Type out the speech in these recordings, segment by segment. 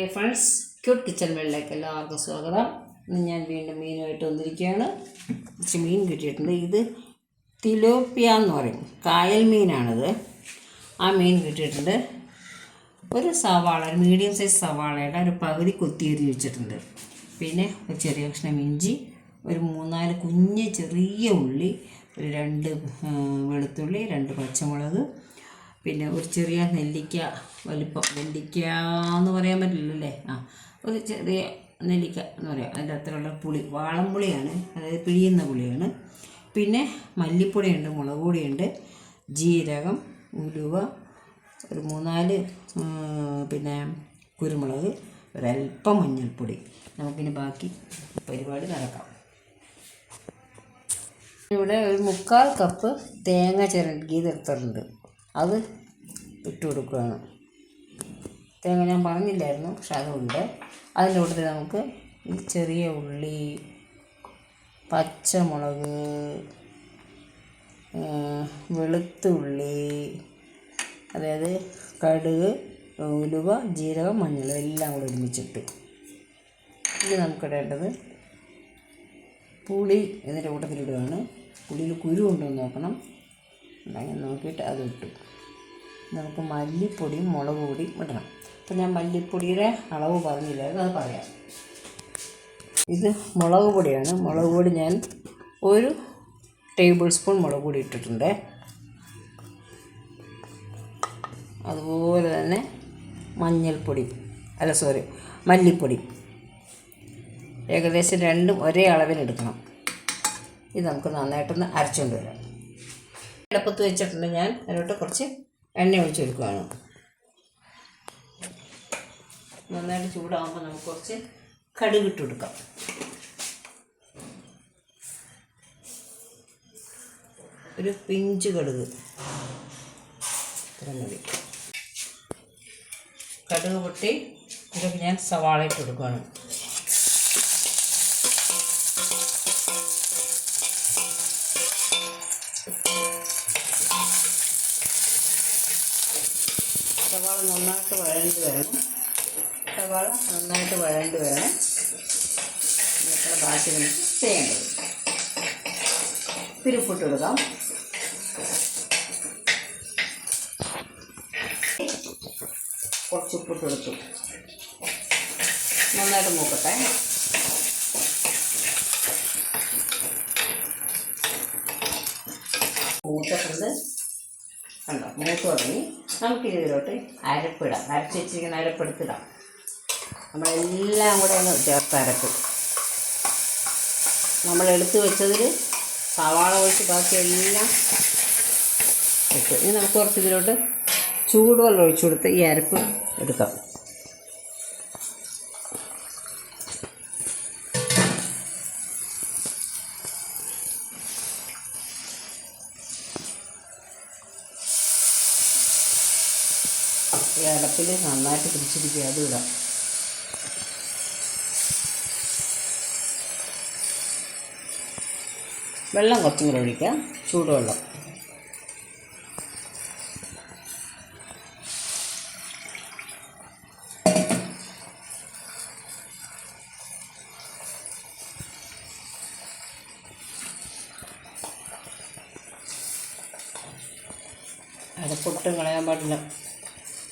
Friends, cute kitchen വേൾഡിലേക്ക് എല്ലാവർക്കും സ്വാഗതം. ഇന്ന് ഞാൻ വീണ്ടും മീനുമായിട്ട് വന്നിരിക്കുകയാണ്. കുറച്ച് മീൻ കിട്ടിയിട്ടുണ്ട്. ഇത് തിലോപ്പിയ എന്ന് പറയും, കായൽ മീനാണിത്. ആ മീൻ കിട്ടിയിട്ടുണ്ട്. ഒരു സവാള, ഒരു മീഡിയം സൈസ് സവാളയുടെ ഒരു പകുതി കൊത്തിയരി വെച്ചിട്ടുണ്ട്. പിന്നെ ഒരു ചെറിയ കഷ്ണം ഇഞ്ചി, ഒരു 3-4 കുഞ്ഞ് ചെറിയ ഉള്ളി, ഒരു 2 വെളുത്തുള്ളി, 2 പച്ചമുളക്, പിന്നെ ഒരു ചെറിയ നെല്ലിക്ക വലിപ്പം. നെല്ലിക്ക എന്ന് പറയാൻ പറ്റില്ലല്ലേ, ഒരു ചെറിയ നെല്ലിക്ക എന്ന് പറയാം. അതിൻ്റെ അത്രയുള്ള പുളി, വാളംപുളിയാണ്, അതായത് പിഴിയുന്ന പുളിയാണ്. പിന്നെ മല്ലിപ്പൊടിയുണ്ട്, മുളക് പൊടിയുണ്ട്, ജീരകം, ഉലുവ, ഒരു 3-4 പിന്നെ കുരുമുളക്, ഒരല്പം മഞ്ഞൾപ്പൊടി. നമുക്കിനി ബാക്കി പരിപാടി നടക്കാം. ഇവിടെ ഒരു 3/4 കപ്പ് തേങ്ങ ചിരകിയതെടുത്തിട്ടുണ്ട്. അത് ഇട്ട് കൊടുക്കുകയാണ്. തേങ്ങ ഞാൻ പറഞ്ഞില്ലായിരുന്നു, പക്ഷെ അതുണ്ട്. അതിൻ്റെ കൂട്ടത്തിൽ നമുക്ക് ഈ ചെറിയ ഉള്ളി, പച്ചമുളക്, വെളുത്തുള്ളി, അതായത് കടുക്, ഉലുവ, ജീരകം, മഞ്ഞൾ എല്ലാം കൂടെ ഒരുമിച്ചിട്ട്. ഇത് നമുക്കിടേണ്ടത് പുളി ഇതിൻ്റെ കൂട്ടത്തിലിടുകയാണ്. പുളിയിൽ കുരു ഉണ്ടോ എന്ന് നോക്കണം, ഉണ്ടെങ്കിൽ നോക്കിയിട്ട് അത് ഇട്ടു. നമുക്ക് മല്ലിപ്പൊടിയും മുളക് പൊടിയും ഇടണം. അപ്പോൾ ഞാൻ മല്ലിപ്പൊടിയുടെ അളവ് പറഞ്ഞില്ലായിരുന്നു, അത് പറയാം. ഇത് മുളക് പൊടിയാണ്. മുളക് പൊടി ഞാൻ 1 ടേബിൾ സ്പൂൺ മുളക് പൊടി ഇട്ടിട്ടുണ്ട്. അതുപോലെ തന്നെ മല്ലിപ്പൊടി ഏകദേശം രണ്ടും ഒരേ അളവിലെടുക്കണം. ഇത് നമുക്ക് നന്നായിട്ടൊന്ന് അരച്ചുകൊണ്ട് വരാം. അടുപ്പത്ത് വെച്ചിട്ടുണ്ട്. ഞാൻ അതിലോട്ട് കുറച്ച് എണ്ണ ഒഴിച്ച് കൊടുക്കുകയാണ്. നന്നായിട്ട് ചൂടാകുമ്പോൾ നമുക്ക് കുറച്ച് കടുക് ഇട്ട് കൊടുക്കാം. ഒരു പിഞ്ച് കടുക്, ഇത്ര മതി. കടുക് പൊട്ടി ഇതൊക്കെ ഞാൻ സവാള ഇട്ട് കൊടുക്കുകയാണ്. സവാള നന്നായിട്ട് വഴണ്ട് വരണം. എന്നിട്ട് ബാക്കി നമുക്ക് ചെയ്യേണ്ടത് ഉപ്പിട്ട് കൊടുക്കാം. കുറച്ച് ഉപ്പിട്ട് കൊടുത്തു. നന്നായിട്ട് മൂക്കട്ടെ. മൂത്തിട്ടുണ്ട്, കണ്ടോ, മൂത്ത് തുടങ്ങി. നമുക്കിതിലോട്ട് അരപ്പിടാം. അരച്ച് വെച്ചിരിക്കുന്ന അരപ്പെടുത്തിടാം. നമ്മളെല്ലാം കൂടെ ഒന്ന് ചേർത്ത് അരപ്പ്. നമ്മളെടുത്ത് വെച്ചതിൽ സവാള ഒഴിച്ച് ബാക്കിയെല്ലാം ഇട്ട് ഇനി നമുക്ക് കുറച്ച് ഇതിലോട്ട് ചൂടുവെള്ളം ഒഴിച്ചു കൊടുത്ത് ഈ അരപ്പ് എടുക്കാം. ഈ അടപ്പിൽ നന്നായിട്ട് പിടിച്ചിരിക്കുക, അതും ഇടാം. വെള്ളം കുറച്ചും കൂടെ ഒഴിക്കാം, ചൂടുവെള്ളം. അരപ്പൊട്ടും കളയാൻ പാടില്ല.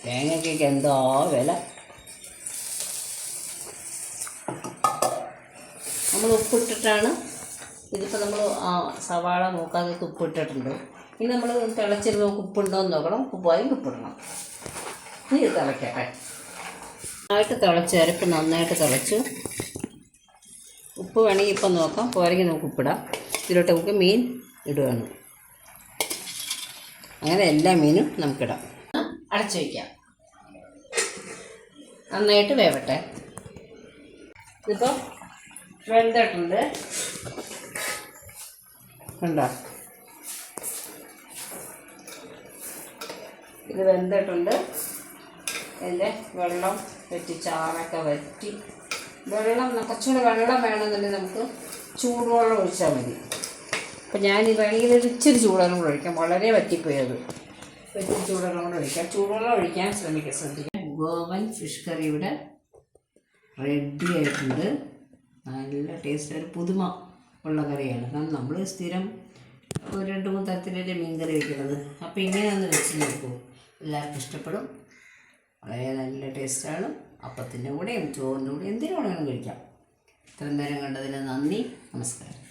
തേങ്ങയ്ക്കൊക്കെ എന്തോ വില. നമ്മൾ ഉപ്പിട്ടിട്ടാണ് ഇതിപ്പോൾ നമ്മൾ സവാള നോക്കാതെ ഉപ്പിട്ടിട്ടുണ്ട്. ഇനി നമ്മൾ തിളച്ചിട്ട് നമുക്ക് ഉപ്പുണ്ടോ എന്ന് നോക്കണം. ഉപ്പായും ഉപ്പിടണം. ഇനി ഇത് തിളയ്ക്കട്ടെ. അരപ്പ് നന്നായിട്ട് തിളച്ചു. ഉപ്പ് വേണമെങ്കിൽ ഇപ്പം നോക്കാം, പോരെങ്കിൽ നമുക്ക് ഉപ്പിടാം. ഇതിലോട്ട് നമുക്ക് മീൻ ഇടുകയാണ്. അങ്ങനെ എല്ലാ മീനും നമുക്കിടാം. അടച്ചു വയ്ക്കാം. നന്നായിട്ട് വേവട്ടെ. ഇതിപ്പോൾ വെന്തിട്ടുണ്ട്, കണ്ടോ. ഇത് വെന്തിട്ടുണ്ട്. അതിൻ്റെ വെള്ളം വെറ്റി, ചാറൊക്കെ വറ്റി. കുറച്ചുകൂടെ വെള്ളം വേണമെന്നുണ്ടെങ്കിൽ നമുക്ക് ചൂടുവെള്ളം ഒഴിച്ചാൽ മതി. അപ്പം ഞാൻ വേണമെങ്കിൽ ഇച്ചിരി ചൂടുവെള്ളം കൂടെ ഒഴിക്കാം. വളരെ വറ്റിപ്പോയത്. ഇച്ചിരി ചൂടുവെള്ളം കൂടെ ഒഴിക്കാം. ചൂടുവെള്ളം ഒഴിക്കാൻ ശ്രദ്ധിക്കാം. ഗോവൻ ഫിഷ് കറി ഇവിടെ റെഡി ആയിട്ടുണ്ട്. നല്ല ടേസ്റ്റ്, ഒരു പുതുമ ഉള്ള കറിയാണ്. കാരണം നമ്മൾ സ്ഥിരം ഒരു 2-3 തരത്തിലല്ലേ മീൻ കറി വയ്ക്കുന്നത്. അപ്പോൾ ഇങ്ങനെ ഒന്ന് വെച്ച് നോക്കൂ, എല്ലാവർക്കും ഇഷ്ടപ്പെടും. വളരെ നല്ല ടേസ്റ്റാണ്. അപ്പത്തിൻ്റെ കൂടെയും ചോറിൻ്റെ കൂടെയും എന്തിനു വേണമെങ്കിലും കഴിക്കാം. ഇത്രയും നേരം കണ്ടതിന് നന്ദി, നമസ്കാരം.